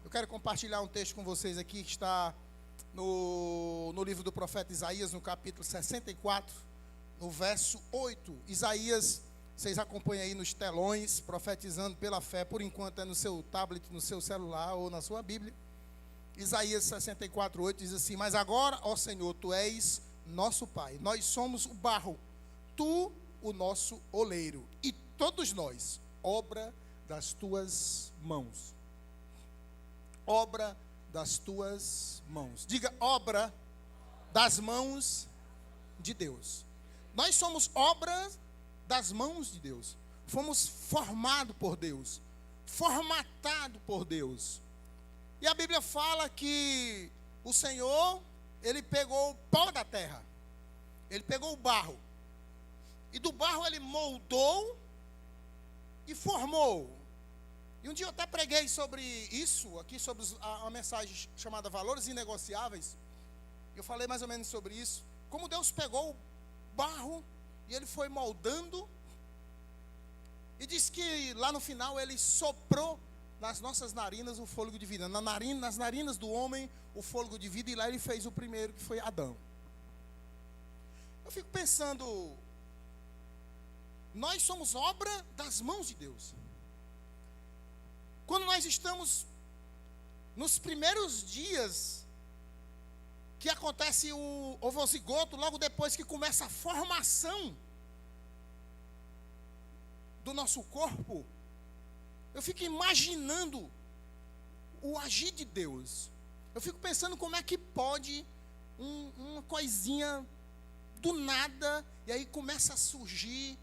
Eu quero compartilhar um texto com vocês aqui que está no livro do profeta Isaías, no capítulo 64, no verso 8. Isaías, vocês acompanham aí nos telões, profetizando pela fé, por enquanto é no seu tablet, no seu celular ou na sua Bíblia. Isaías 64, 8 diz assim: mas agora, ó Senhor, Tu és nosso Pai, nós somos o barro, Tu o nosso oleiro, e todos nós, obra das Tuas mãos. Obra das Tuas mãos. Diga, obra das mãos de Deus. Nós somos obra das mãos de Deus. Fomos formados por Deus, formatado por Deus. E a Bíblia fala que o Senhor, Ele pegou o pó da terra, Ele pegou o barro, e do barro Ele moldou e formou. E um dia eu até preguei sobre isso, aqui sobre a mensagem chamada Valores Inegociáveis. Eu falei mais ou menos sobre isso. Como Deus pegou o barro e Ele foi moldando. E diz que lá no final Ele soprou nas nossas narinas o fôlego de vida. Nas narinas do homem o fôlego de vida. E lá Ele fez o primeiro, que foi Adão. Eu fico pensando, nós somos obra das mãos de Deus. Quando nós estamos nos primeiros dias que acontece o ovozigoto, logo depois que começa a formação do nosso corpo, eu fico imaginando o agir de Deus. Eu fico pensando como é que pode uma coisinha do nada, e aí começa a surgir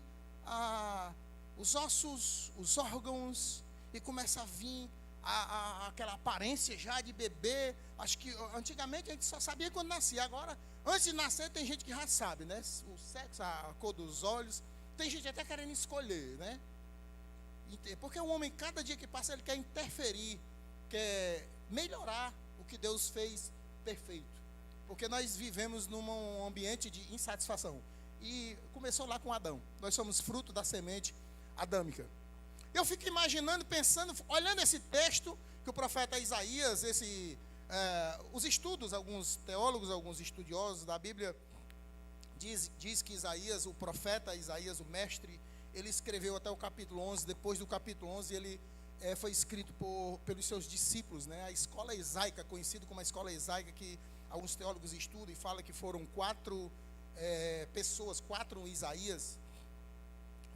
os ossos, os órgãos, e começa a vir aquela aparência já de bebê. Acho que antigamente a gente só sabia quando nascia. Agora, antes de nascer, tem gente que já sabe, né? O sexo, a cor dos olhos. Tem gente até querendo escolher, né? Porque o homem, cada dia que passa, ele quer interferir, quer melhorar o que Deus fez perfeito. Porque nós vivemos num ambiente de insatisfação. E começou lá com Adão. Nós somos fruto da semente adâmica. Eu fico imaginando, pensando, olhando esse texto que o profeta Isaías, os estudos, alguns teólogos, alguns estudiosos da Bíblia, diz que Isaías, o profeta Isaías, o mestre, ele escreveu até o capítulo 11. Depois do capítulo 11, ele foi escrito pelos seus discípulos, né? A escola isaica, conhecida como a escola isaica, que alguns teólogos estudam e falam que foram 4 pessoas, 4 Isaías.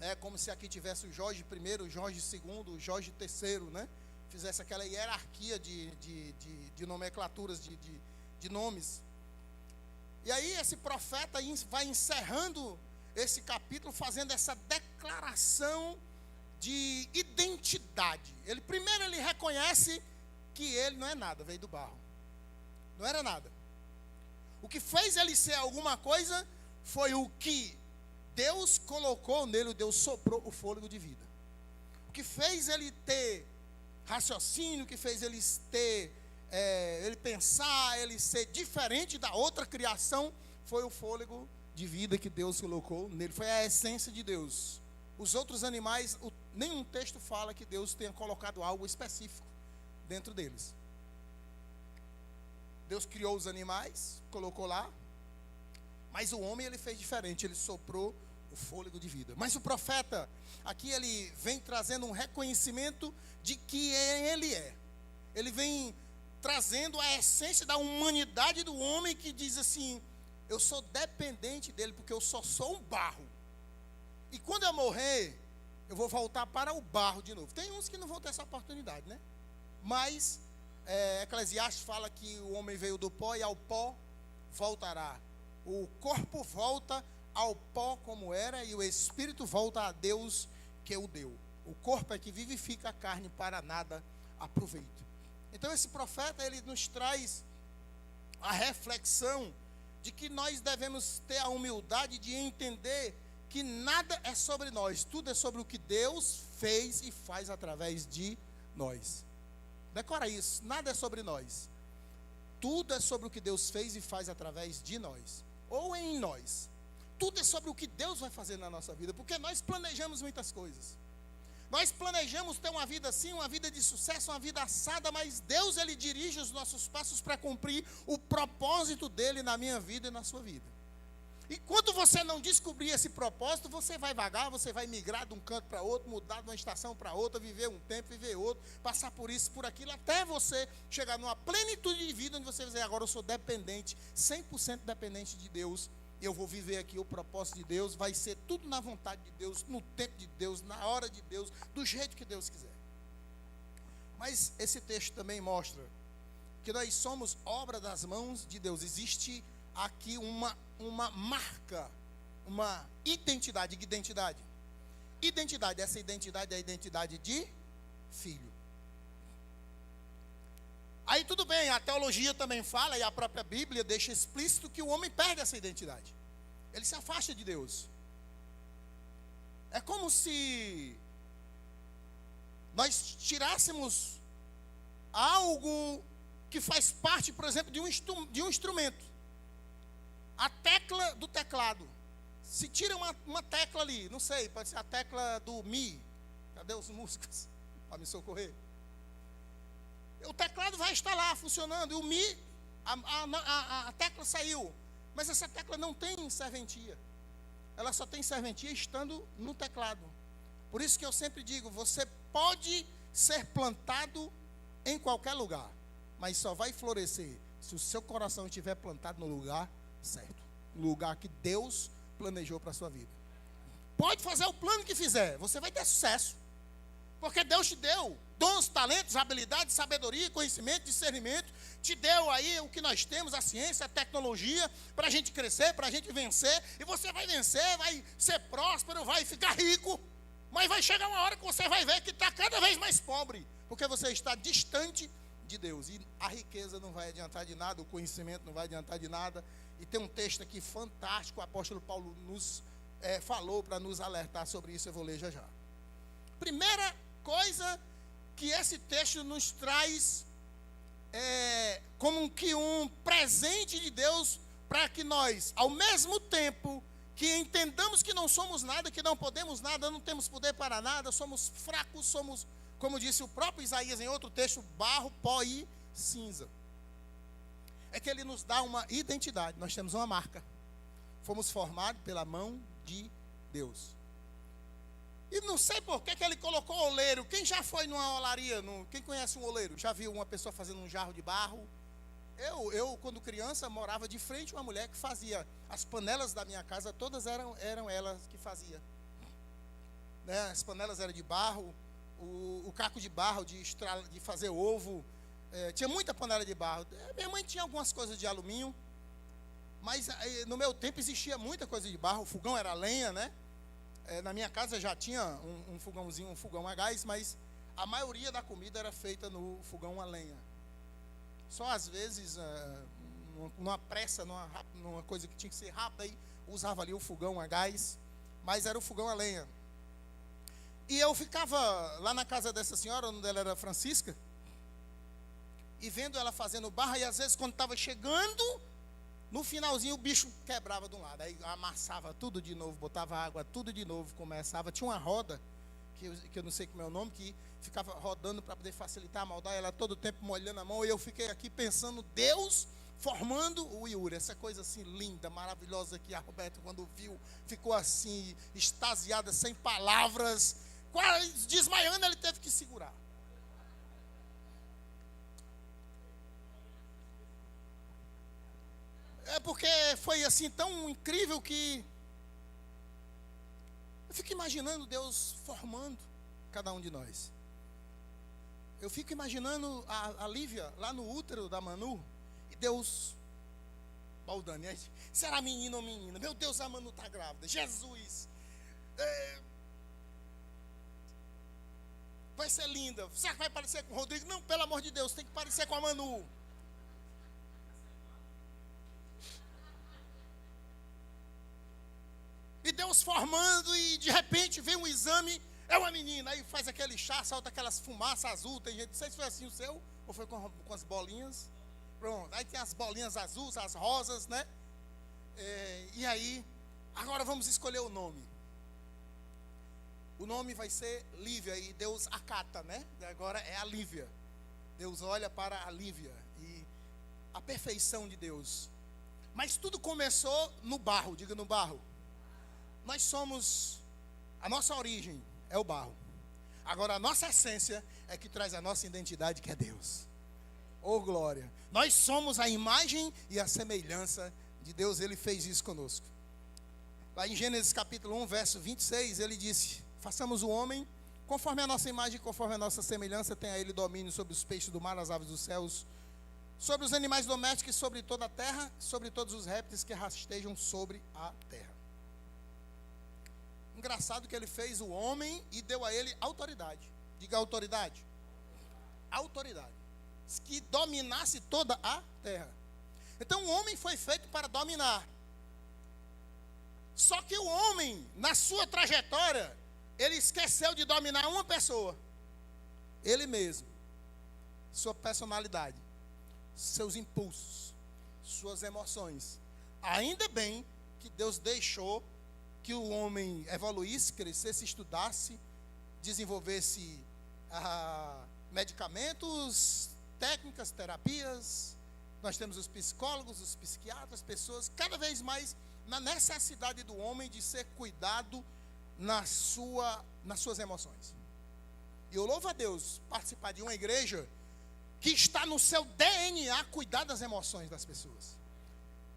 É como se aqui tivesse o Jorge I, o Jorge II, o Jorge III, né? Fizesse aquela hierarquia de nomenclaturas, de nomes. E aí esse profeta vai encerrando esse capítulo, fazendo essa declaração de identidade. Primeiro ele reconhece que ele não é nada, veio do barro. Não era nada. O que fez ele ser alguma coisa foi o que Deus colocou nele, Deus soprou o fôlego de vida. O que fez ele ter raciocínio, o que fez ele ter, ele pensar, ele ser diferente da outra criação, foi o fôlego de vida que Deus colocou nele. Foi a essência de Deus. Os outros animais, nenhum texto fala que Deus tenha colocado algo específico dentro deles. Deus criou os animais, colocou lá, mas o homem ele fez diferente, ele soprou o fôlego de vida. Mas o profeta, aqui ele vem trazendo um reconhecimento de que ele é. Ele vem trazendo a essência da humanidade do homem, que diz assim: eu sou dependente dele, porque eu só sou um barro. E quando eu morrer, eu vou voltar para o barro de novo. Tem uns que não vão ter essa oportunidade, né? Mas Eclesiastes fala que o homem veio do pó e ao pó voltará. O corpo volta ao pó como era, e o espírito volta a Deus que o deu. O corpo é que vivifica, a carne para nada aproveita. Então esse profeta, ele nos traz a reflexão de que nós devemos ter a humildade de entender que nada é sobre nós, tudo é sobre o que Deus fez e faz através de nós. Decora isso, nada é sobre nós, tudo é sobre o que Deus fez e faz através de nós, ou em nós. Tudo é sobre o que Deus vai fazer na nossa vida, porque nós planejamos muitas coisas. Nós planejamos ter uma vida assim, uma vida de sucesso, uma vida assada, mas Deus, Ele dirige os nossos passos para cumprir o propósito dEle na minha vida e na sua vida. E quando você não descobrir esse propósito, você vai vagar, você vai migrar de um canto para outro, mudar de uma estação para outra, viver um tempo, viver outro, passar por isso, por aquilo, até você chegar numa plenitude de vida, onde você vai dizer, agora eu sou dependente, 100% dependente de Deus. Eu vou viver aqui o propósito de Deus, vai ser tudo na vontade de Deus, no tempo de Deus, na hora de Deus, do jeito que Deus quiser. Mas esse texto também mostra que nós somos obra das mãos de Deus. Existe aqui uma marca, uma identidade. Identidade, essa identidade é a identidade de filho. Aí tudo bem, a teologia também fala, e a própria Bíblia deixa explícito que o homem perde essa identidade. Ele se afasta de Deus. É como se nós tirássemos algo que faz parte, por exemplo, de um instrumento. A tecla do teclado. Se tira uma tecla ali, não sei, pode ser a tecla do Mi. Cadê os músicos para me socorrer? O teclado vai estar lá funcionando, e o Mi, a tecla saiu, mas essa tecla não tem serventia, ela só tem serventia estando no teclado. Por isso que eu sempre digo, você pode ser plantado em qualquer lugar, mas só vai florescer se o seu coração estiver plantado no lugar certo, no lugar que Deus planejou para a sua vida. Pode fazer o plano que fizer, você vai ter sucesso, porque Deus te deu dons, talentos, habilidades, sabedoria, conhecimento, discernimento. Te deu aí o que nós temos, a ciência, a tecnologia, para a gente crescer, para a gente vencer. E você vai vencer, vai ser próspero, vai ficar rico. Mas vai chegar uma hora que você vai ver que está cada vez mais pobre, porque você está distante de Deus. E a riqueza não vai adiantar de nada, o conhecimento não vai adiantar de nada. E tem um texto aqui fantástico, o apóstolo Paulo nos falou para nos alertar sobre isso, eu vou ler já já. Primeira coisa que esse texto nos traz como que um presente de Deus, para que nós, ao mesmo tempo que entendamos que não somos nada, que não podemos nada, não temos poder para nada, somos fracos, somos, como disse o próprio Isaías em outro texto, barro, pó e cinza. É que ele nos dá uma identidade, nós temos uma marca. Fomos formados pela mão de Deus. E não sei por que ele colocou oleiro. Quem já foi numa olaria? Quem conhece um oleiro? Já viu uma pessoa fazendo um jarro de barro? Eu quando criança, morava de frente a uma mulher que fazia. As panelas da minha casa, todas eram elas que fazia. Né? As panelas eram de barro, o caco de barro de fazer ovo. Tinha muita panela de barro. Minha mãe tinha algumas coisas de alumínio, mas no meu tempo existia muita coisa de barro. O fogão era lenha, né? Na minha casa já tinha um fogãozinho, um fogão a gás, mas a maioria da comida era feita no fogão a lenha. Só às vezes, numa pressa, numa coisa que tinha que ser rápida, aí usava ali o fogão a gás, mas era o fogão a lenha. E eu ficava lá na casa dessa senhora, onde ela era Francisca, e vendo ela fazendo barra, e às vezes quando estava chegando, no finalzinho o bicho quebrava de um lado, aí amassava tudo de novo, botava água, tudo de novo, começava. Tinha uma roda, que eu não sei como é o nome, que ficava rodando para poder facilitar a maldade, ela todo o tempo molhando a mão, e eu fiquei aqui pensando, Deus formando o Yuri, essa coisa assim linda, maravilhosa, que a Roberta quando viu, ficou assim, extasiada, sem palavras, quase desmaiando, ele teve que segurar. É porque foi assim tão incrível que eu fico imaginando Deus formando cada um de nós. Eu fico imaginando a Lívia lá no útero da Manu, e Deus baldando. Será menino ou menina? Meu Deus, a Manu está grávida. Jesus! Vai ser linda. Será que vai parecer com o Rodrigo? Não, pelo amor de Deus, tem que parecer com a Manu. E Deus formando, e de repente vem um exame, é uma menina, aí faz aquele chá, solta aquelas fumaças azul, tem gente, não sei se foi assim o seu, ou foi com as bolinhas, pronto, aí tem as bolinhas azuis, as rosas, né? E aí, agora vamos escolher o nome. o nome vai ser Lívia, e Deus acata, né? Agora é a Lívia. Deus olha para a Lívia, e a perfeição de Deus. Mas tudo começou no barro, diga no barro. Nós somos, a nossa origem é o barro. Agora a nossa essência é que traz a nossa identidade, que é Deus. Oh glória! Nós somos a imagem e a semelhança de Deus, Ele fez isso conosco. Lá em Gênesis capítulo 1, verso 26, Ele disse: façamos o homem conforme a nossa imagem, conforme a nossa semelhança, tenha Ele domínio sobre os peixes do mar, as aves dos céus, sobre os animais domésticos, sobre toda a terra, sobre todos os répteis que rastejam sobre a terra. Engraçado que Ele fez o homem e deu a ele autoridade. Diga autoridade. Autoridade. Que dominasse toda a terra. Então o homem foi feito para dominar. Só que o homem, na sua trajetória, ele esqueceu de dominar uma pessoa. Ele mesmo. Sua personalidade, seus impulsos, suas emoções. Ainda bem que Deus deixou que o homem evoluísse, crescesse, estudasse, desenvolvesse medicamentos, técnicas, terapias. Nós temos os psicólogos, os psiquiatras, pessoas cada vez mais na necessidade do homem de ser cuidado nas suas emoções. E eu louvo a Deus participar de uma igreja que está no seu DNA cuidar das emoções das pessoas.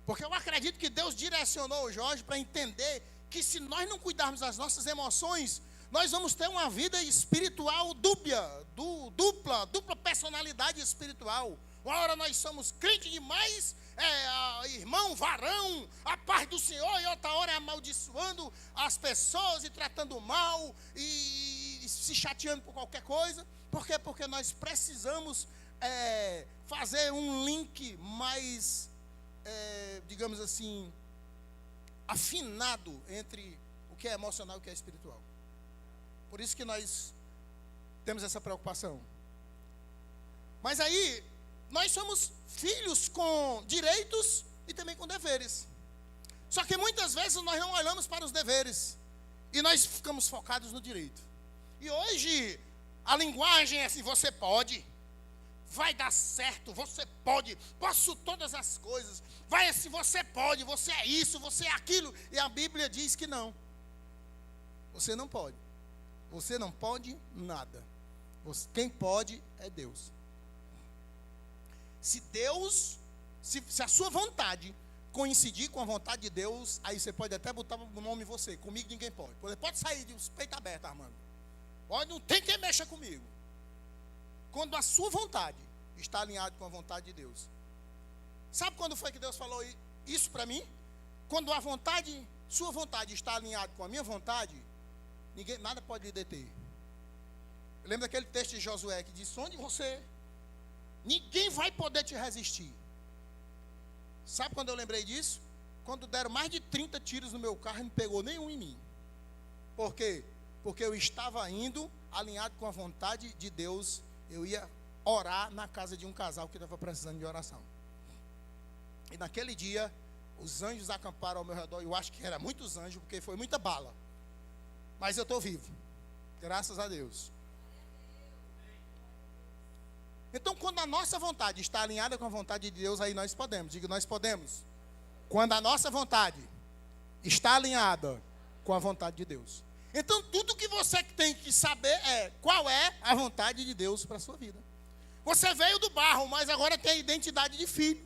Porque eu acredito que Deus direcionou o Jorge para entender que se nós não cuidarmos das nossas emoções, nós vamos ter uma vida espiritual dupla personalidade espiritual. Uma hora nós somos crentes demais, irmão, varão, a paz do Senhor, e outra hora é amaldiçoando as pessoas e tratando mal e se chateando por qualquer coisa. Por quê? Porque nós precisamos fazer um link mais, digamos assim, afinado entre o que é emocional e o que é espiritual. Por isso que nós temos essa preocupação. Mas aí, nós somos filhos com direitos e também com deveres. Só que muitas vezes nós não olhamos para os deveres e nós ficamos focados no direito. E hoje a linguagem é assim: você pode, vai dar certo, você pode, posso todas as coisas, vai assim, você pode, você é isso, você é aquilo. E a Bíblia diz que não. Você não pode. Você não pode nada. Quem pode é Deus. Se a sua vontade coincidir com a vontade de Deus, aí você pode até botar o nome em você. Comigo ninguém pode. Você pode sair de peito aberto, Armando. Não tem quem mexa comigo. Quando a sua vontade está alinhada com a vontade de Deus. Sabe quando foi que Deus falou isso para mim? Quando sua vontade está alinhada com a minha vontade, nada pode lhe deter. Eu lembro daquele texto de Josué que diz: onde você... ninguém vai poder te resistir. Sabe quando eu lembrei disso? Quando deram mais de 30 tiros no meu carro e não pegou nenhum em mim. Por quê? Porque eu estava indo alinhado com a vontade de Deus. Eu ia orar na casa de um casal que estava precisando de oração. E naquele dia, os anjos acamparam ao meu redor. Eu acho que era muitos anjos, porque foi muita bala. Mas eu estou vivo. Graças a Deus. Então, quando a nossa vontade está alinhada com a vontade de Deus, aí nós podemos. Diga, nós podemos. Quando a nossa vontade está alinhada com a vontade de Deus. Então, tudo que você tem que saber é qual é a vontade de Deus para a sua vida. Você veio do barro, mas agora tem a identidade de filho.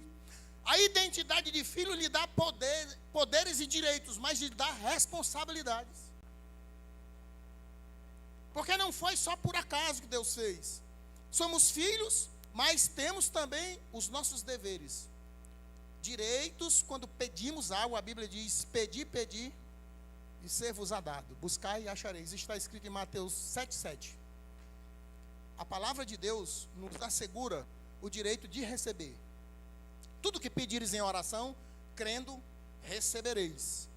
A identidade de filho lhe dá poderes e direitos, mas lhe dá responsabilidades. Porque não foi só por acaso que Deus fez. Somos filhos, mas temos também os nossos deveres. Direitos, quando pedimos algo, a Bíblia diz: pedi, e ser-vos-á dado. Buscai e achareis. Isso está escrito em Mateus 7,7. A palavra de Deus nos assegura o direito de receber. Tudo que pedires em oração, crendo, recebereis.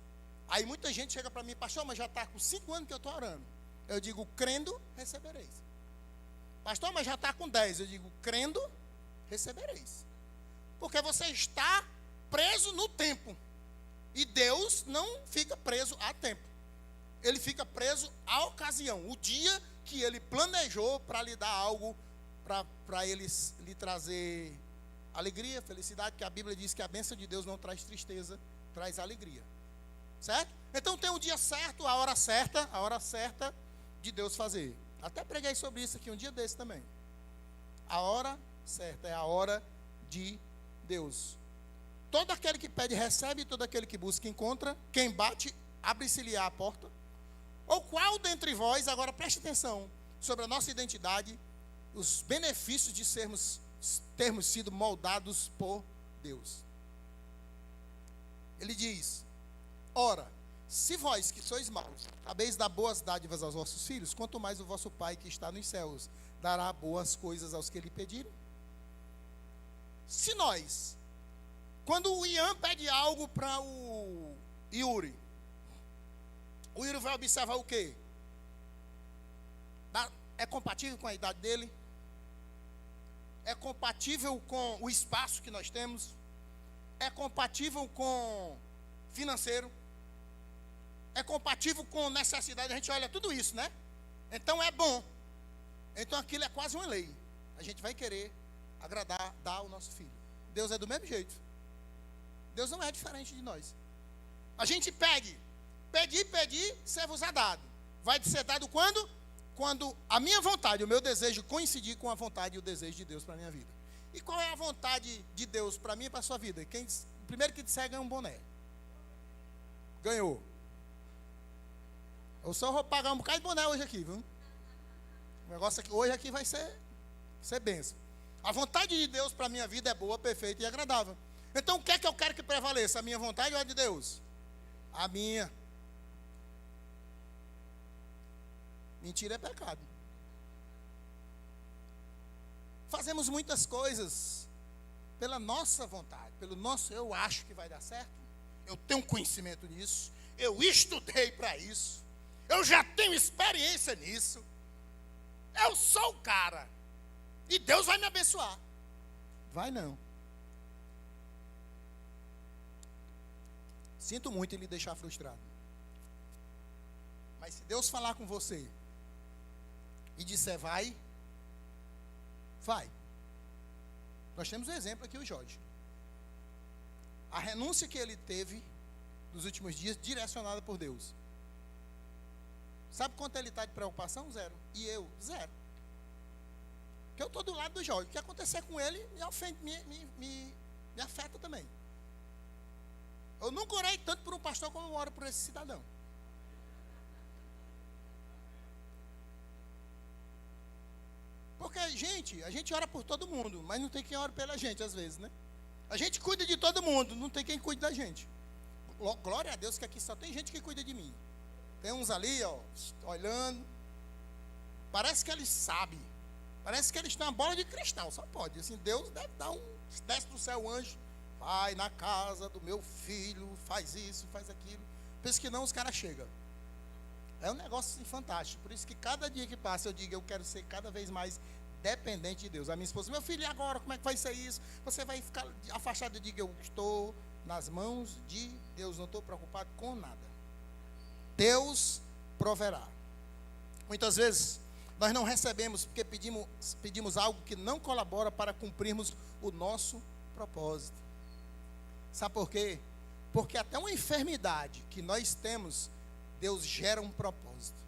Aí muita gente chega para mim: pastor, mas já está com 5 anos que eu estou orando. Eu digo: crendo, recebereis. Pastor, mas já está com 10. Eu digo: crendo, recebereis. Porque você está preso no tempo. E Deus não fica preso a tempo. ele fica preso à ocasião, o dia que ele planejou para lhe dar algo, para ele lhe trazer alegria, felicidade, que a Bíblia diz que a bênção de Deus não traz tristeza, traz alegria. Certo? Então tem o dia certo, a hora certa de Deus fazer. Até preguei sobre isso aqui um dia desse também. A hora certa é a hora de Deus. Todo aquele que pede, recebe, todo aquele que busca, encontra. Quem bate, abre-se-lhe a porta. Ou qual dentre vós, agora preste atenção, sobre a nossa identidade, os benefícios de termos sido moldados por Deus. Ele diz: ora, se vós que sois maus, sabeis dar boas dádivas aos vossos filhos, quanto mais o vosso Pai que está nos céus dará boas coisas aos que lhe pedirem. Se nós, quando o Ian pede algo para o Yuri vai observar o quê? É compatível com a idade dele? É compatível com o espaço que nós temos? É compatível com financeiro? É compatível com necessidade? A gente olha tudo isso, né? Então é bom. Então aquilo é quase uma lei. A gente vai querer agradar, dar ao nosso filho. Deus é do mesmo jeito. Deus não é diferente de nós. A gente pedir, ser-vos-á dado. Vai ser dado quando? Quando a minha vontade, o meu desejo coincidir com a vontade e o desejo de Deus para a minha vida. E qual é a vontade de Deus para mim e para a sua vida? O primeiro que disser ganha um boné. Ganhou. Eu só vou pagar um bocado de boné hoje aqui, viu? O negócio aqui, hoje aqui vai ser bênção. A vontade de Deus para a minha vida é boa, perfeita e agradável. Então o que é que eu quero que prevaleça? A minha vontade ou a de Deus? A minha. Mentira é pecado. Fazemos muitas coisas pela nossa vontade, pelo nosso eu acho que vai dar certo, eu tenho conhecimento nisso, eu estudei para isso, eu já tenho experiência nisso, eu sou o cara, e Deus vai me abençoar. Vai não. Sinto muito em lhe deixar frustrado. Mas se Deus falar com você e disser vai, vai. Nós temos um exemplo aqui, o Jorge. A renúncia que ele teve nos últimos dias, direcionada por Deus. Sabe quanto ele está de preocupação? 0. E eu? 0. Porque eu estou do lado do Jorge. O que acontecer com ele me ofende, me afeta também. Eu nunca orei tanto por um pastor como eu oro por esse cidadão. Porque, gente, a gente ora por todo mundo, mas não tem quem ore pela gente, às vezes, né? A gente cuida de todo mundo, não tem quem cuide da gente. Glória a Deus que aqui só tem gente que cuida de mim. Tem uns ali, ó, olhando. Parece que eles sabem. Parece que eles têm uma bola de cristal, só pode. Assim, Deus deve dar desce do céu o anjo, vai na casa do meu filho, faz isso, faz aquilo. Pensa que não, os caras chegam. É um negócio assim, fantástico. Por isso que cada dia que passa eu digo, eu quero ser cada vez mais dependente de Deus. A minha esposa, meu filho, e agora? Como é que vai ser isso? Você vai ficar afastado? Eu digo, eu estou nas mãos de Deus, não estou preocupado com nada. Deus proverá. Muitas vezes nós não recebemos porque pedimos algo que não colabora para cumprirmos o nosso propósito. Sabe por quê? Porque até uma enfermidade que nós temos, Deus gera um propósito.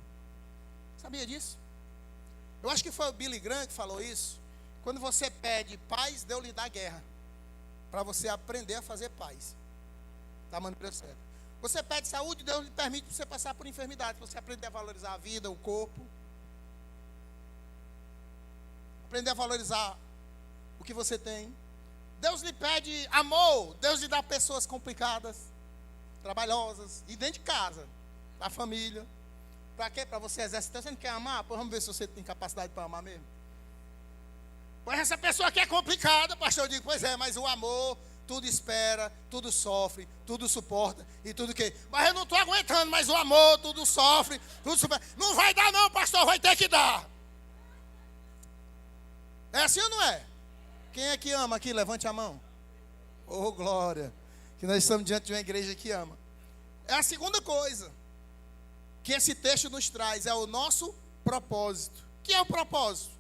Sabia disso? Eu acho que foi o Billy Graham que falou isso. Quando você pede paz, Deus lhe dá guerra. Para você aprender a fazer paz. Da maneira certa. Você pede saúde, Deus lhe permite você passar por enfermidade. Você aprender a valorizar a vida, o corpo. Aprender a valorizar o que você tem. Deus lhe pede amor. Deus lhe dá pessoas complicadas, trabalhosas, e dentro de casa. Da família. Para quê? Para você exercitar. Você não quer amar? Pois vamos ver se você tem capacidade para amar mesmo. Pois essa pessoa aqui é complicada, pastor. Eu digo, pois é, mas o amor tudo espera, tudo sofre, tudo suporta e tudo que. Mas eu não estou aguentando, mas o amor tudo sofre, tudo suporta. Não vai dar não, pastor, vai ter que dar. É assim ou não é? Quem é que ama aqui? Levante a mão. Oh, glória. Que nós estamos diante de uma igreja que ama. É a segunda coisa que esse texto nos traz é o nosso propósito. O que é o propósito?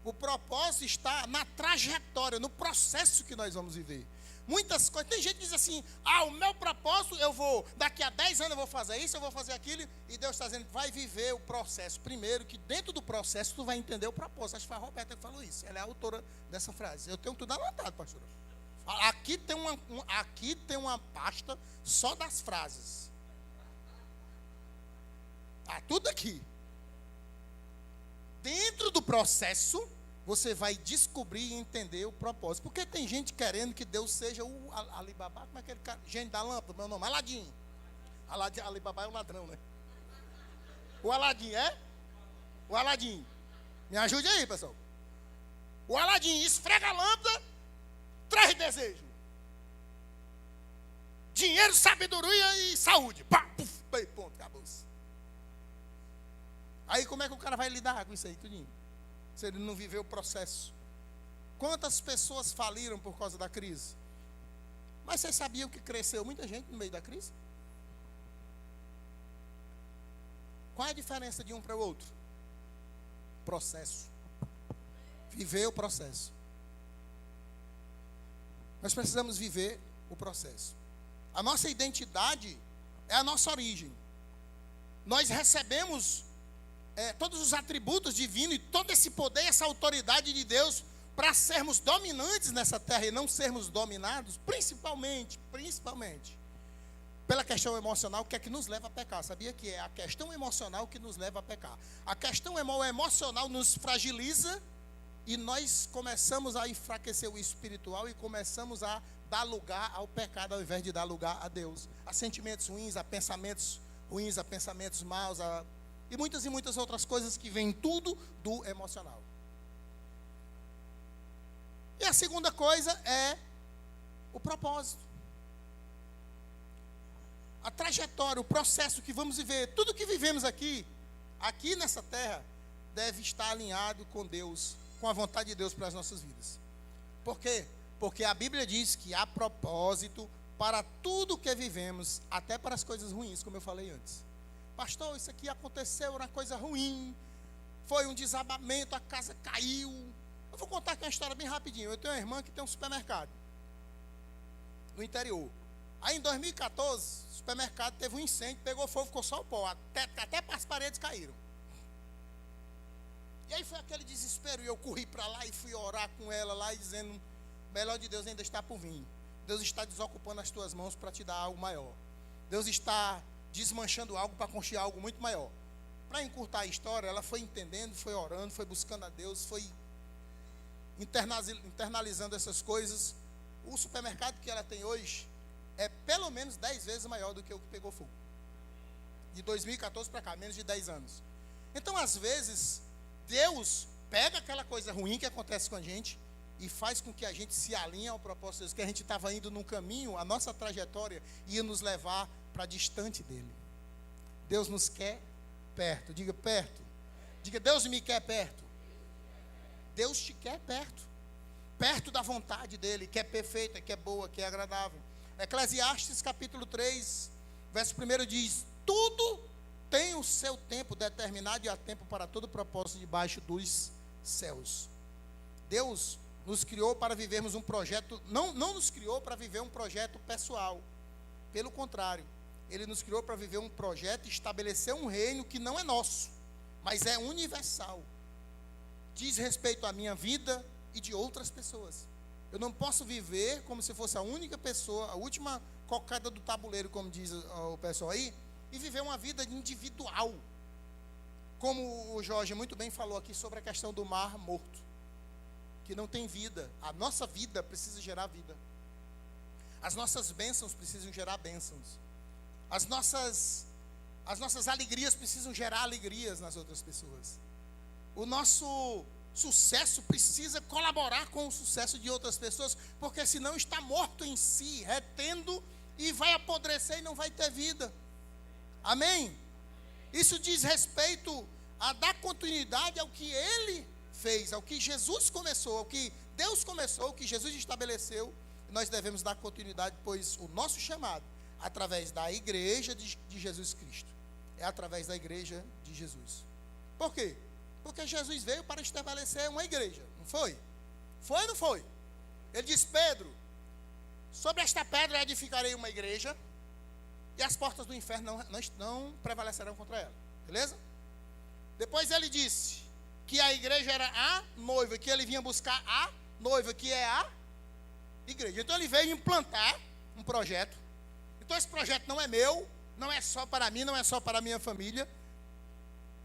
O propósito está na trajetória, no processo que nós vamos viver. Muitas coisas, tem gente que diz assim, o meu propósito, daqui a 10 anos eu vou fazer isso, eu vou fazer aquilo, e Deus está dizendo, vai viver o processo. Primeiro, que dentro do processo tu vai entender o propósito. Acho que foi a Roberta que falou isso, ela é a autora dessa frase. Eu tenho tudo anotado, pastor. Aqui tem uma pasta só das frases. Tudo aqui. Dentro do processo, você vai descobrir e entender o propósito. Porque tem gente querendo que Deus seja o Alibaba, como é aquele cara? Gênio da lâmpada, meu nome, Aladim. Alibaba é o ladrão, né? O Aladim, é? O Aladim. Me ajude aí, pessoal. O Aladim esfrega a lâmpada, traz desejo. Dinheiro, sabedoria e saúde. Pá, puf, ponto, acabou-se. Aí como é que o cara vai lidar com isso aí, tudinho? Se ele não viveu o processo. Quantas pessoas faliram por causa da crise? Mas vocês sabiam que cresceu muita gente no meio da crise? Qual é a diferença de um para o outro? Processo. Viver o processo. Nós precisamos viver o processo. A nossa identidade é a nossa origem. Nós recebemos todos os atributos divinos e todo esse poder, essa autoridade de Deus para sermos dominantes nessa terra e não sermos dominados, principalmente pela questão emocional, que é que nos leva a pecar. Sabia que é a questão emocional que nos leva a pecar? A questão emocional nos fragiliza e nós começamos a enfraquecer o espiritual e começamos a dar lugar ao pecado ao invés de dar lugar a Deus, a sentimentos ruins, a pensamentos ruins, a pensamentos maus, e muitas outras coisas que vêm tudo do emocional. E a segunda coisa é o propósito. A trajetória, o processo que vamos viver, tudo que vivemos aqui nessa terra, deve estar alinhado com Deus, com a vontade de Deus para as nossas vidas. Por quê? Porque a Bíblia diz que há propósito para tudo que vivemos, até para as coisas ruins, como eu falei antes. Pastor, isso aqui aconteceu, era uma coisa ruim, foi um desabamento, a casa caiu. Eu vou contar aqui uma história bem rapidinho. Eu tenho uma irmã que tem um supermercado no interior. Aí em 2014, o supermercado teve um incêndio, pegou fogo, ficou só o pó, até as paredes caíram. E aí foi aquele desespero, e eu corri para lá e fui orar com ela lá, e dizendo, o melhor de Deus ainda está por vir. Deus está desocupando as tuas mãos para te dar algo maior. Deus está desmanchando algo para construir algo muito maior. Para encurtar a história, ela foi entendendo, foi orando, foi buscando a Deus, foi internalizando essas coisas. O supermercado que ela tem hoje é pelo menos 10 vezes maior do que o que pegou fogo. De 2014 para cá, menos de 10 anos. Então, às vezes, Deus pega aquela coisa ruim que acontece com a gente e faz com que a gente se alinhe ao propósito de Deus, que a gente estava indo num caminho, a nossa trajetória ia nos levar para distante dele. Deus nos quer perto. Diga perto. Diga, Deus me quer perto. Deus te quer perto. Perto da vontade dele, que é perfeita, que é boa, que é agradável. Eclesiastes capítulo 3, verso 1 diz, tudo tem o seu tempo determinado e há tempo para todo propósito debaixo dos céus. Deus nos criou para vivermos um projeto, não nos criou para viver um projeto pessoal. Pelo contrário, Ele nos criou para viver um projeto e estabelecer um reino que não é nosso, mas é universal. Diz respeito à minha vida e de outras pessoas. Eu não posso viver como se fosse a única pessoa, a última cocada do tabuleiro, como diz o pessoal aí, e viver uma vida individual. Como o Jorge muito bem falou aqui sobre a questão do mar morto, que não tem vida. A nossa vida precisa gerar vida. As nossas bênçãos precisam gerar bênçãos. As nossas alegrias precisam gerar alegrias nas outras pessoas. O nosso sucesso precisa colaborar com o sucesso de outras pessoas, porque senão está morto em si, retendo, e vai apodrecer e não vai ter vida. Amém? Isso diz respeito a dar continuidade ao que Ele fez, ao que Jesus começou, ao que Deus começou, ao que Jesus estabeleceu. Nós devemos dar continuidade, pois o nosso chamado, através da igreja de Jesus Cristo, é através da igreja de Jesus. Por quê? Porque Jesus veio para estabelecer uma igreja, não foi? Foi ou não foi? Ele disse: Pedro, sobre esta pedra edificarei uma igreja, e as portas do inferno não prevalecerão contra ela. Beleza? Depois ele disse que a igreja era a noiva, que ele vinha buscar a noiva, que é a igreja. Então ele veio implantar um projeto. Então esse projeto não é meu, não é só para mim, não é só para a minha família.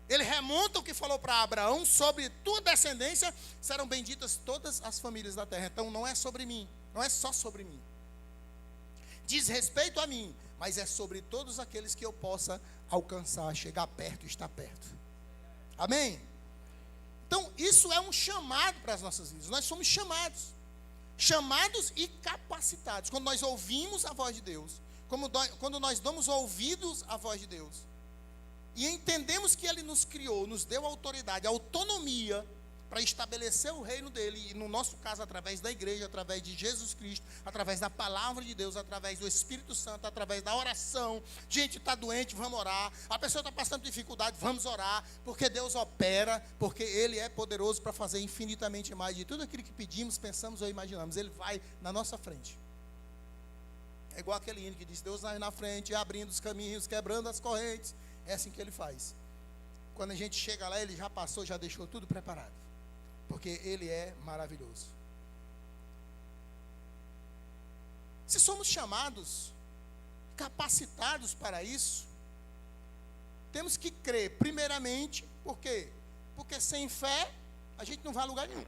Ele remonta o que falou para Abraão: sobre tua descendência serão benditas todas as famílias da terra. Então não é sobre mim, não é só sobre mim. Diz respeito a mim, mas é sobre todos aqueles que eu possa alcançar, chegar perto e estar perto. Amém? Então isso é um chamado para as nossas vidas. Nós somos chamados e capacitados. Quando nós ouvimos a voz de Deus, quando nós damos ouvidos à voz de Deus, e entendemos que Ele nos criou, nos deu autoridade, autonomia para estabelecer o reino dEle, e no nosso caso através da igreja, através de Jesus Cristo, através da palavra de Deus, através do Espírito Santo, através da oração. Gente, está doente, vamos orar. A pessoa está passando dificuldade, vamos orar, porque Deus opera, porque Ele é poderoso para fazer infinitamente mais de tudo aquilo que pedimos, pensamos ou imaginamos. Ele vai na nossa frente. É igual aquele hino que diz: Deus vai na frente, abrindo os caminhos, quebrando as correntes. É assim que Ele faz. Quando a gente chega lá, Ele já passou, já deixou tudo preparado, porque Ele é maravilhoso. Se somos chamados, capacitados para isso, temos que crer, primeiramente. Por quê? Porque sem fé a gente não vai a lugar nenhum.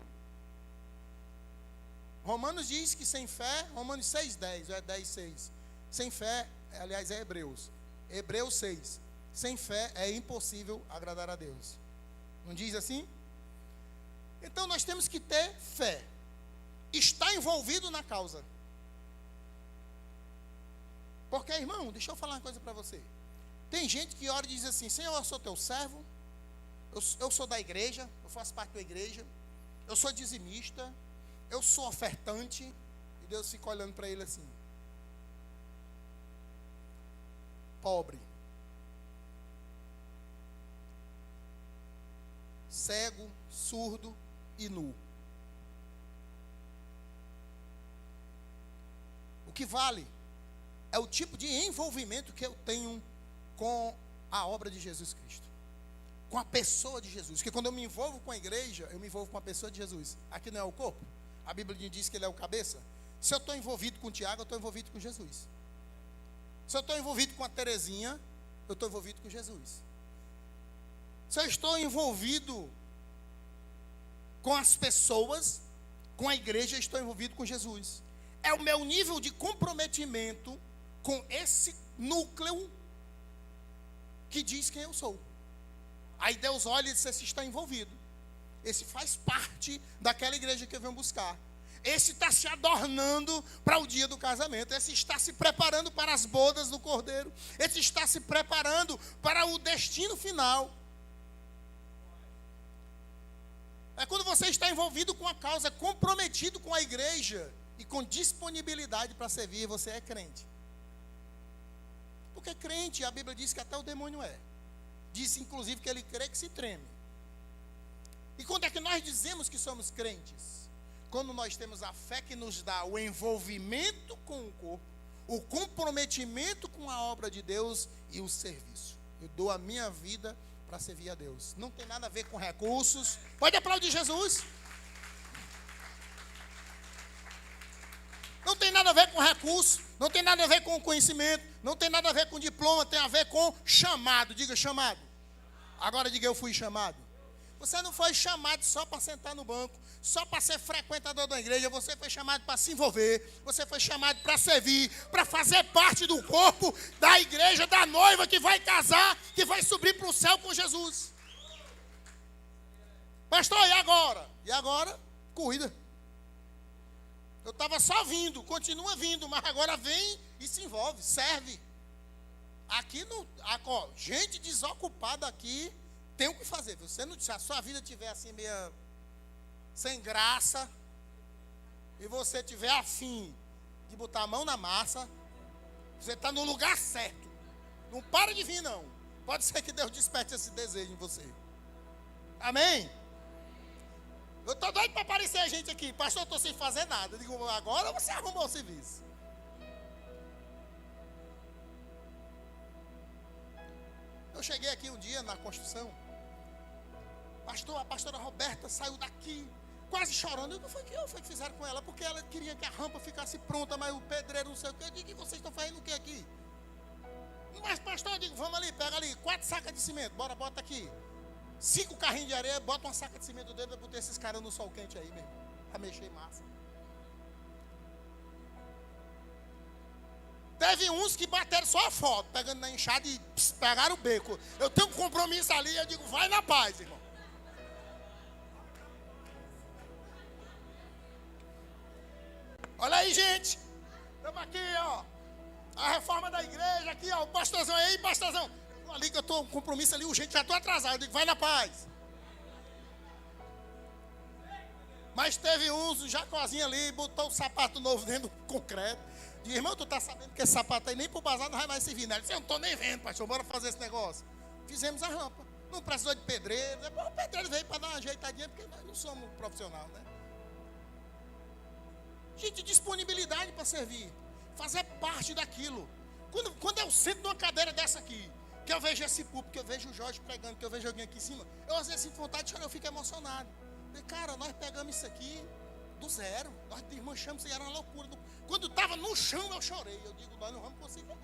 Romanos diz que sem fé, Romanos 6:10, é 10:6. Sem fé, aliás, é Hebreus 6. Sem fé é impossível agradar a Deus. Não diz assim? Então nós temos que ter fé, estar envolvido na causa. Porque, irmão, deixa eu falar uma coisa para você. Tem gente que ora e diz assim: Senhor, eu sou teu servo, eu sou da igreja, eu faço parte da igreja, eu sou dizimista, eu sou ofertante. E Deus fica olhando para ele assim: pobre, cego, surdo e nu. O que vale é o tipo de envolvimento que eu tenho com a obra de Jesus Cristo, com a pessoa de Jesus. Porque quando eu me envolvo com a igreja, eu me envolvo com a pessoa de Jesus. Aqui não é o corpo? A Bíblia diz que Ele é o cabeça. Se eu estou envolvido com o Tiago, eu estou envolvido com Jesus. Se eu estou envolvido com a Terezinha, eu estou envolvido com Jesus. Se eu estou envolvido com as pessoas, com a igreja, eu estou envolvido com Jesus. É o meu nível de comprometimento com esse núcleo que diz quem eu sou. Aí Deus olha e diz: esse está envolvido, esse faz parte daquela igreja que eu venho buscar, esse está se adornando para o dia do casamento, esse está se preparando para as bodas do Cordeiro, esse está se preparando para o destino final. É quando você está envolvido com a causa, comprometido com a igreja e com disponibilidade para servir, você é crente. Porque crente, a Bíblia diz que até o demônio é. Diz inclusive que ele crê que se treme. E quando é que nós dizemos que somos crentes? Quando nós temos a fé que nos dá o envolvimento com o corpo, o comprometimento com a obra de Deus e o serviço. Eu dou a minha vida para servir a Deus. Não tem nada a ver com recursos. Pode aplaudir Jesus. Não tem nada a ver com recurso, não tem nada a ver com conhecimento, não tem nada a ver com diploma, tem a ver com chamado. Diga chamado. Agora diga: eu fui chamado. Você não foi chamado só para sentar no banco, só para ser frequentador da igreja. Você foi chamado para se envolver, você foi chamado para servir, para fazer parte do corpo da igreja, da noiva que vai casar, que vai subir para o céu com Jesus. Pastor, e agora? E agora, cuida. Eu estava só vindo, continua vindo, mas agora vem e se envolve, serve. Aqui, gente desocupada aqui tem o que fazer. Você não, se a sua vida estiver assim meio sem graça, e você tiver afim de botar a mão na massa, você está no lugar certo. Não para de vir, não. Pode ser que Deus desperte esse desejo em você. Amém? Eu estou doido para aparecer a gente aqui. Pastor, eu estou sem fazer nada. Eu digo, agora você arrumou o serviço. Eu cheguei aqui um dia na construção. Pastor, a pastora Roberta saiu daqui quase chorando. Eu não foi que fizeram com ela, porque ela queria que a rampa ficasse pronta, mas o pedreiro não sei o que. Eu digo, e vocês estão fazendo o que aqui? Mas pastor, eu digo, vamos ali, pega ali 4 sacas de cimento, bora, bota aqui 5 carrinhos de areia, bota uma saca de cimento dentro, para botar esses caras no sol quente aí mesmo, para mexer em massa. Teve uns que bateram só a foto, pegando na enxada e pegaram o beco. Eu tenho um compromisso ali, eu digo, vai na paz, irmão. Olha aí, gente. Estamos aqui, ó. A reforma da igreja aqui, ó. O pastorzão aí, pastorzão. Ali que eu estou com compromisso ali, urgente, já estou atrasado. Eu digo, vai na paz. Mas teve uns, um jacozinho ali, botou o sapato novo dentro do concreto. Diz, irmão, tu tá sabendo que esse sapato aí nem pro bazar não vai mais servir, né? Ele disse, eu não estou nem vendo, pastor, bora fazer esse negócio. Fizemos a rampa. Não precisou de pedreiro. Depois o pedreiro veio para dar uma ajeitadinha, porque nós não somos profissionais, né? Gente, disponibilidade para servir. Fazer parte daquilo. Quando eu sento numa cadeira dessa aqui, que eu vejo esse público, que eu vejo o Jorge pregando, que eu vejo alguém aqui em cima, eu às vezes sinto vontade de chorar, eu fico emocionado. Falei, cara, nós pegamos isso aqui do zero. Nós desmanchamos, isso aí era uma loucura. Quando estava no chão, eu chorei. Eu digo, nós não vamos conseguir, não.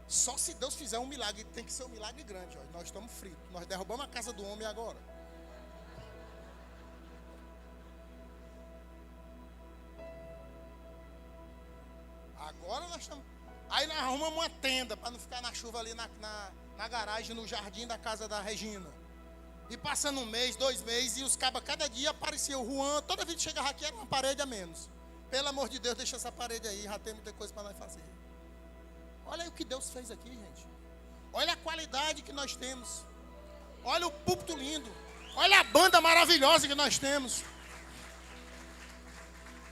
Só se Deus fizer um milagre, tem que ser um milagre grande. Ó. Nós estamos fritos. Nós derrubamos a casa do homem agora. Agora nós estamos... Aí nós arrumamos uma tenda para não ficar na chuva ali na garagem, no jardim da casa da Regina. E passando 1 mês, 2 meses, e os cabas cada dia apareciam. O Juan, toda vez que chegava aqui era uma parede a menos. Pelo amor de Deus, deixa essa parede aí, já tem muita coisa para nós fazer. Olha aí o que Deus fez aqui, gente. Olha a qualidade que nós temos. Olha o púlpito lindo. Olha a banda maravilhosa que nós temos.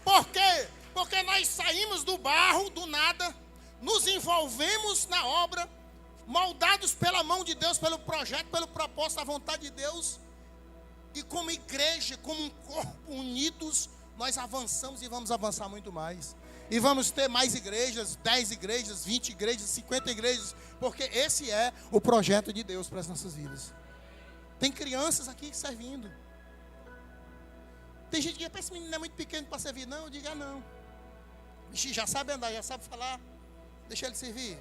Por quê? Porque nós saímos do barro, do nada, nos envolvemos na obra, moldados pela mão de Deus, pelo projeto, pelo propósito, a vontade de Deus. E como igreja, como um corpo unidos, nós avançamos e vamos avançar muito mais. E vamos ter mais igrejas, 10 igrejas, 20 igrejas, 50 igrejas, porque esse é o projeto de Deus para as nossas vidas. Tem crianças aqui servindo. Tem gente que pensa, esse menino é muito pequeno para servir. Não, eu digo, não. Vixe, já sabe andar, já sabe falar. Deixa ele servir.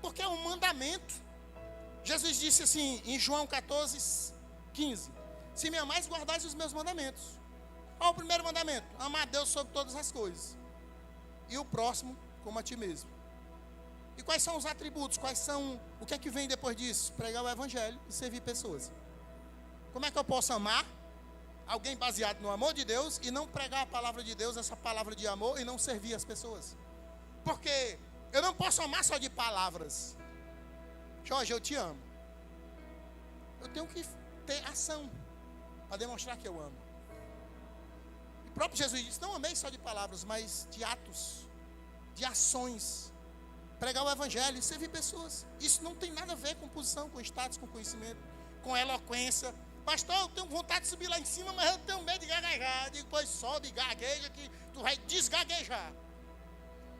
Porque é um mandamento. Jesus disse assim, em João 14, 15. Se me amais, guardais os meus mandamentos. Qual é o primeiro mandamento? Amar a Deus sobre todas as coisas. E o próximo, como a ti mesmo. E quais são os atributos? O que é que vem depois disso? Pregar o evangelho e servir pessoas. Como é que eu posso amar alguém baseado no amor de Deus e não pregar a palavra de Deus, essa palavra de amor, e não servir as pessoas? Porque eu não posso amar só de palavras. Jorge, eu te amo. Eu tenho que ter ação para demonstrar que eu amo. O próprio Jesus disse, não amei só de palavras, mas de atos, de ações. Pregar o evangelho e servir pessoas. Isso não tem nada a ver com posição, com status, com conhecimento, com eloquência. Pastor, eu tenho vontade de subir lá em cima, mas eu tenho medo de gaguejar. Eu digo, pois sobe, gagueja, que tu vai desgaguejar.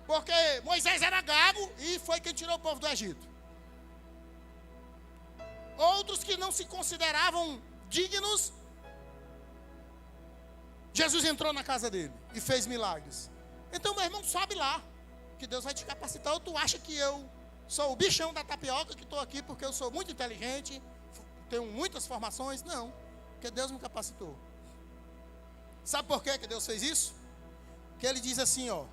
Porque Moisés era gago e foi quem tirou o povo do Egito. Outros que não se consideravam dignos, Jesus entrou na casa dele e fez milagres. Então, meu irmão, sobe lá, que Deus vai te capacitar. Ou tu acha que eu sou o bichão da tapioca, que estou aqui porque eu sou muito inteligente, tenho muitas formações? Não, porque Deus me capacitou. Sabe por que Deus fez isso? Porque ele diz assim, ó,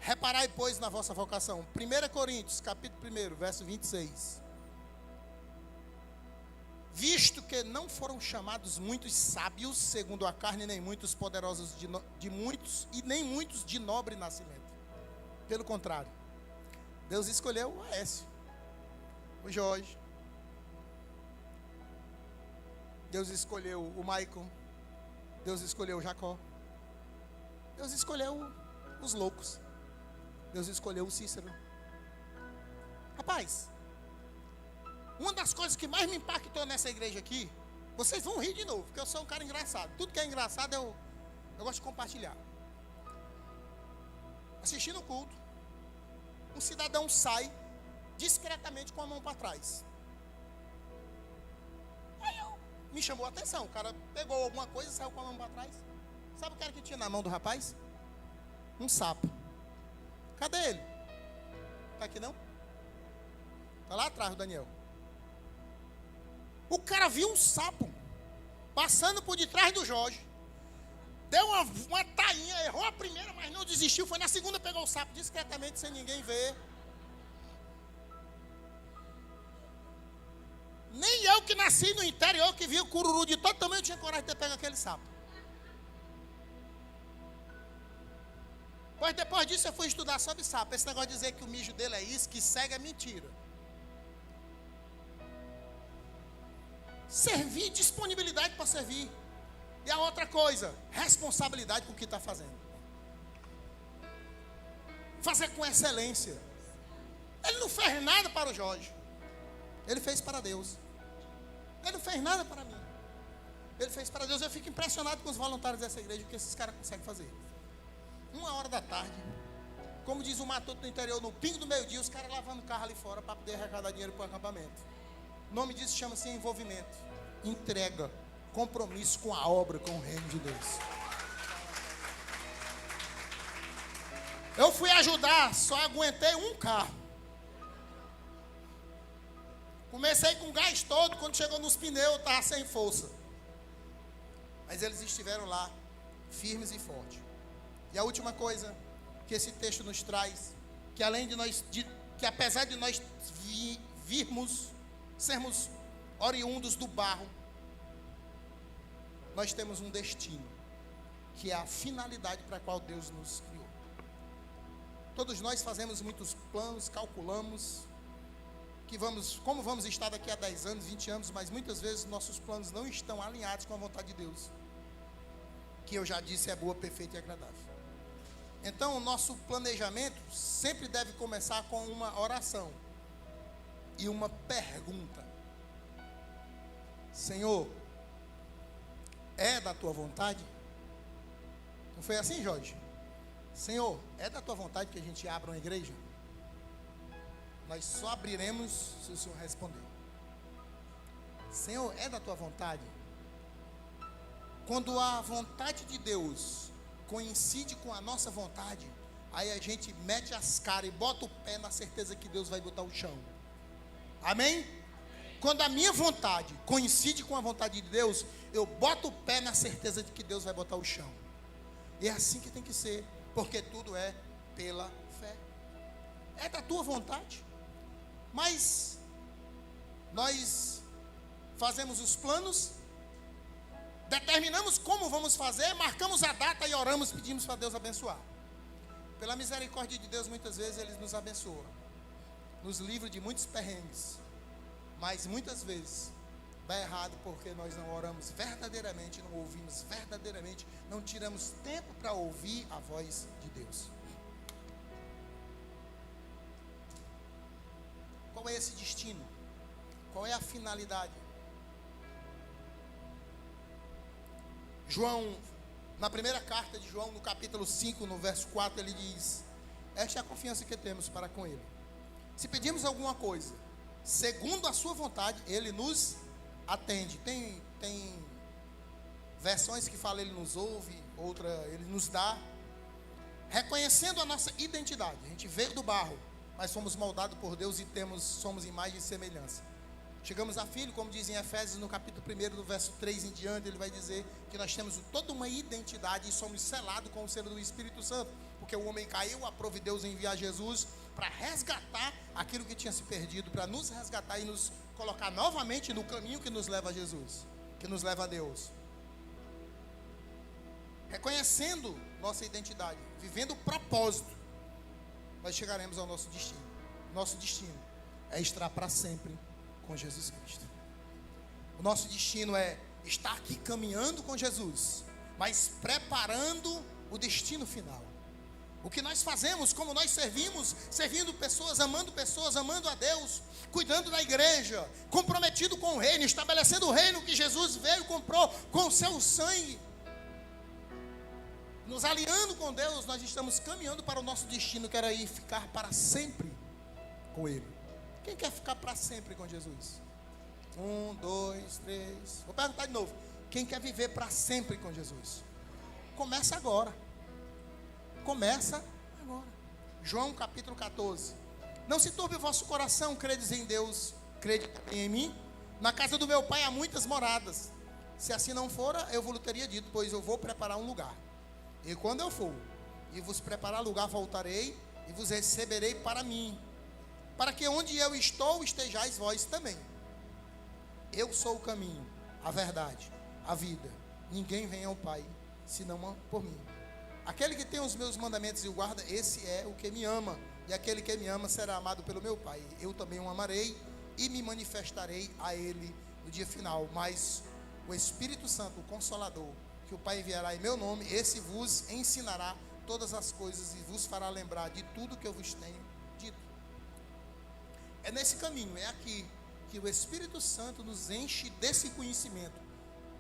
reparai, pois, na vossa vocação. 1 Coríntios, capítulo 1, verso 26. Visto que não foram chamados muitos sábios, segundo a carne, nem muitos poderosos de muitos, e nem muitos de nobre nascimento. Pelo contrário, Deus escolheu o Aécio, o Jorge. Deus escolheu o Maicon. Deus escolheu o Jacó. Deus escolheu os loucos. Deus escolheu o Cícero. Rapaz, uma das coisas que mais me impactou nessa igreja aqui, vocês vão rir de novo, porque eu sou um cara engraçado. Tudo que é engraçado eu gosto de compartilhar. Assistindo o culto, um cidadão sai discretamente com a mão para trás. Aí me chamou a atenção. O cara pegou alguma coisa e saiu com a mão para trás. Sabe o que era que tinha na mão do rapaz? Um sapo. Cadê ele? Está aqui não? Está lá atrás o Daniel. O cara viu um sapo passando por detrás do Jorge. Deu uma tainha, errou a primeira, mas não desistiu. Foi na segunda, pegou o sapo discretamente, sem ninguém ver. Nem eu que nasci no interior, que vi o cururu de todo tamanho, tinha coragem de ter pego aquele sapo. Pois depois disso eu fui estudar sobre sapo. Esse negócio de dizer que o mijo dele é isso, que cega, é mentira. Servir, disponibilidade para servir. E a outra coisa, responsabilidade com o que está fazendo. Fazer com excelência. Ele não fez nada para o Jorge. Ele fez para Deus. Ele não fez nada para mim. Ele fez para Deus. Eu fico impressionado com os voluntários dessa igreja, o que esses caras conseguem fazer. 1h, como diz o matuto do interior, no pingo do meio-dia, os caras lavando o carro ali fora para poder arrecadar dinheiro para o acampamento. O nome disso chama-se envolvimento, entrega, compromisso com a obra, com o reino de Deus. Eu fui ajudar, só aguentei um carro. Comecei com o gás todo, quando chegou nos pneus eu estava sem força. Mas eles estiveram lá, firmes e fortes. E a última coisa que esse texto nos traz, que além de nós, que apesar de nós sermos oriundos do barro, nós temos um destino, que é a finalidade para a qual Deus nos criou. Todos nós fazemos muitos planos, calculamos como vamos estar daqui a 10 anos, 20 anos, mas muitas vezes nossos planos não estão alinhados com a vontade de Deus, que eu já disse é boa, perfeita e agradável. Então o nosso planejamento sempre deve começar com uma oração e uma pergunta. Senhor, é da tua vontade? Não foi assim, Jorge? Senhor, é da tua vontade que a gente abra uma igreja? Nós só abriremos se o Senhor responder. Senhor, é da tua vontade? Quando a vontade de Deus coincide com a nossa vontade, aí a gente mete as caras e bota o pé na certeza que Deus vai botar o chão. Amém? Quando a minha vontade coincide com a vontade de Deus, eu boto o pé na certeza de que Deus vai botar o chão. E é assim que tem que ser, porque tudo é pela fé. É da tua vontade. Mas nós fazemos os planos, determinamos como vamos fazer, marcamos a data e oramos, pedimos para Deus abençoar. Pela misericórdia de Deus, muitas vezes Ele nos abençoa, nos livra de muitos perrengues, mas muitas vezes dá errado porque nós não oramos verdadeiramente, não ouvimos verdadeiramente, não tiramos tempo para ouvir a voz de Deus. Qual é esse destino? Qual é a finalidade? João, na primeira carta de João, no capítulo 5, no verso 4, ele diz: esta é a confiança que temos para com Ele. Se pedimos alguma coisa, segundo a sua vontade, Ele nos atende. Tem versões que falam Ele nos ouve, outra Ele nos dá. Reconhecendo a nossa identidade. A gente veio do barro, mas fomos moldados por Deus e somos imagem e semelhança. Chegamos a filho, como diz em Efésios, no capítulo 1, do verso 3 em diante, ele vai dizer que nós temos toda uma identidade e somos selados com o selo do Espírito Santo, porque o homem caiu, aprove Deus enviar Jesus para resgatar aquilo que tinha se perdido, para nos resgatar e nos colocar novamente no caminho que nos leva a Jesus, que nos leva a Deus. Reconhecendo nossa identidade, vivendo o propósito, nós chegaremos ao nosso destino. Nosso destino é estar para sempre com Jesus Cristo. O nosso destino é estar aqui caminhando com Jesus, mas preparando o destino final. O que nós fazemos, como nós servimos, servindo pessoas, amando a Deus, cuidando da igreja, comprometido com o reino, estabelecendo o reino que Jesus veio e comprou com o seu sangue. Nos alinhando com Deus, nós estamos caminhando para o nosso destino, que era ir ficar para sempre com Ele. Quem quer ficar para sempre com Jesus? 1, 2, 3. Vou perguntar de novo. Quem quer viver para sempre com Jesus? Começa agora. Começa agora. João capítulo 14. Não se turbe o vosso coração, credes em Deus, crede em mim. Na casa do meu pai há muitas moradas. Se assim não fora, eu vos teria dito, pois eu vou preparar um lugar. E quando eu for e vos preparar lugar, voltarei e vos receberei para mim, para que onde eu estou, estejais vós também. Eu sou o caminho, a verdade, a vida. Ninguém vem ao Pai, senão por mim. Aquele que tem os meus mandamentos e o guarda, esse é o que me ama. E aquele que me ama será amado pelo meu Pai. Eu também o amarei e me manifestarei a ele no dia final. Mas o Espírito Santo, o Consolador, que o Pai enviará em meu nome, esse vos ensinará todas as coisas e vos fará lembrar de tudo que eu vos tenho dito. É nesse caminho, é aqui, que o Espírito Santo nos enche desse conhecimento.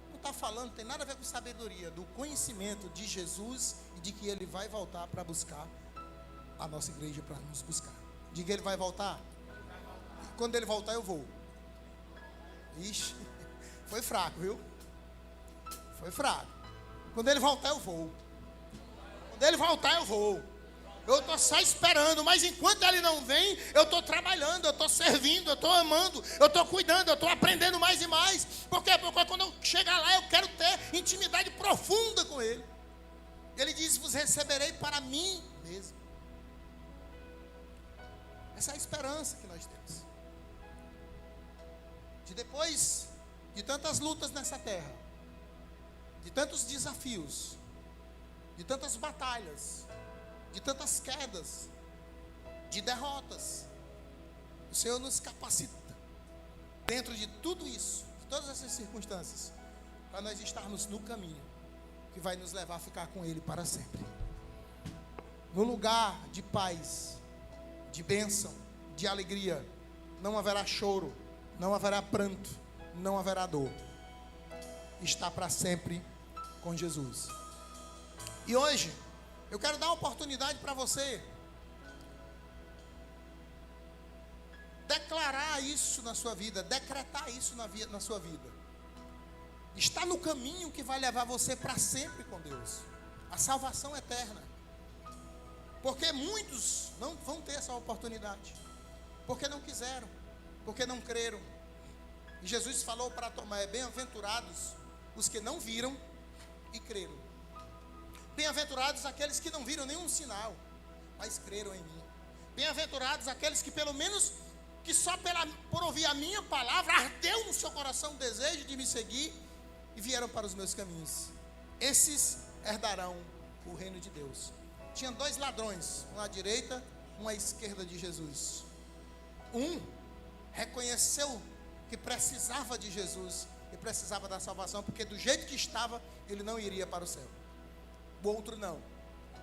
Não está falando, tem nada a ver com sabedoria, do conhecimento de Jesus e de que Ele vai voltar para buscar a nossa igreja, para nos buscar. Diga, Ele vai voltar? E quando Ele voltar, eu vou. Ixi, foi fraco, viu? Foi fraco. Quando Ele voltar, eu vou. Quando Ele voltar, eu vou. Eu estou só esperando, mas enquanto Ele não vem, eu estou trabalhando, eu estou servindo, eu estou amando, eu estou cuidando, eu estou aprendendo mais e mais. Por quê? Porque quando eu chegar lá, eu quero ter intimidade profunda com Ele. Ele diz, vos receberei para mim mesmo. Essa é a esperança que nós temos. De depois de tantas lutas nessa terra, de tantos desafios, de tantas batalhas, de tantas quedas, de derrotas, o Senhor nos capacita, dentro de tudo isso, de todas essas circunstâncias, para nós estarmos no caminho que vai nos levar a ficar com Ele para sempre. No lugar de paz, de bênção, de alegria, não haverá choro, não haverá pranto, não haverá dor. Está para sempre com Jesus. E hoje, eu quero dar uma oportunidade para você declarar isso na sua vida, decretar isso na sua vida. Está no caminho que vai levar você para sempre com Deus, a salvação eterna. Porque muitos não vão ter essa oportunidade, porque não quiseram, porque não creram. E Jesus falou para Tomé, bem-aventurados os que não viram e creram. Bem-aventurados aqueles que não viram nenhum sinal, mas creram em mim. Bem-aventurados aqueles que pelo menos, que só por ouvir a minha palavra, ardeu no seu coração o desejo de me seguir e vieram para os meus caminhos. Esses herdarão o reino de Deus. Tinha 2 ladrões, um à direita, um à esquerda de Jesus. Um reconheceu que precisava de Jesus e precisava da salvação, porque do jeito que estava, ele não iria para o céu. O outro não.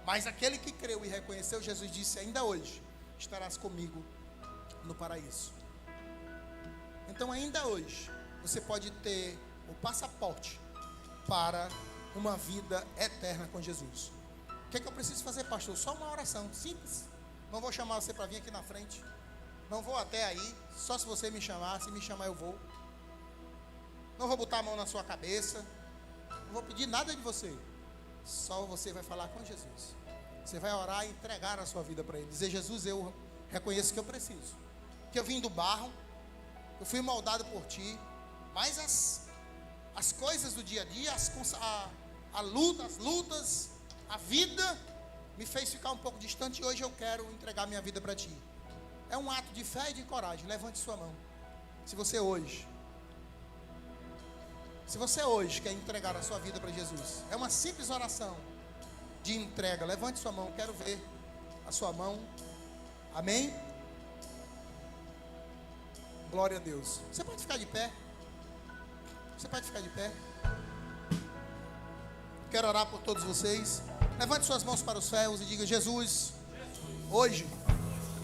Mas aquele que creu e reconheceu, Jesus disse, ainda hoje estarás comigo no paraíso. Então ainda hoje você pode ter o passaporte para uma vida eterna com Jesus. O que é que eu preciso fazer, pastor? Só uma oração simples. Não vou chamar você para vir aqui na frente, não vou até aí, só se você me chamar. Se me chamar eu vou. Não vou botar a mão na sua cabeça, não vou pedir nada de você. Só você vai falar com Jesus. Você vai orar e entregar a sua vida para Ele. Dizer, Jesus, eu reconheço que eu preciso, que eu vim do barro, eu fui moldado por Ti, mas as coisas do dia a dia, as lutas, a vida me fez ficar um pouco distante e hoje eu quero entregar minha vida para Ti. É um ato de fé e de coragem. Levante sua mão. Se você hoje quer entregar a sua vida para Jesus, é uma simples oração de entrega. Levante sua mão, quero ver a sua mão. Amém? Glória a Deus. Você pode ficar de pé? Você pode ficar de pé? Quero orar por todos vocês. Levante suas mãos para os céus e diga: Jesus, hoje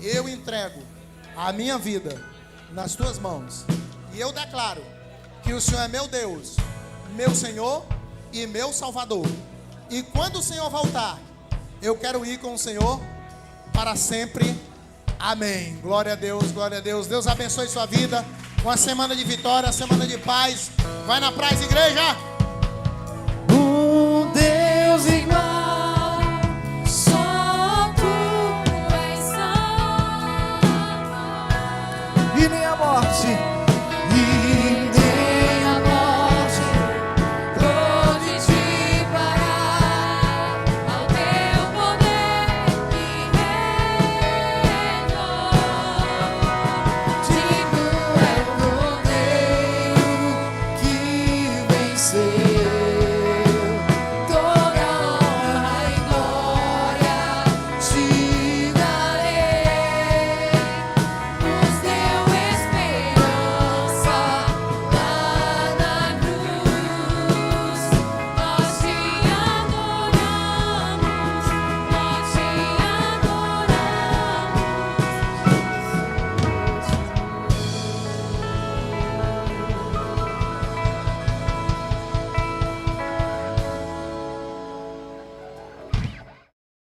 eu entrego a minha vida nas tuas mãos. E eu declaro que o Senhor é meu Deus, meu Senhor e meu Salvador. E quando o Senhor voltar, eu quero ir com o Senhor para sempre. Amém. Glória a Deus, glória a Deus. Deus abençoe sua vida. Uma semana de vitória, semana de paz. Vai na paz, igreja. Um Deus igual.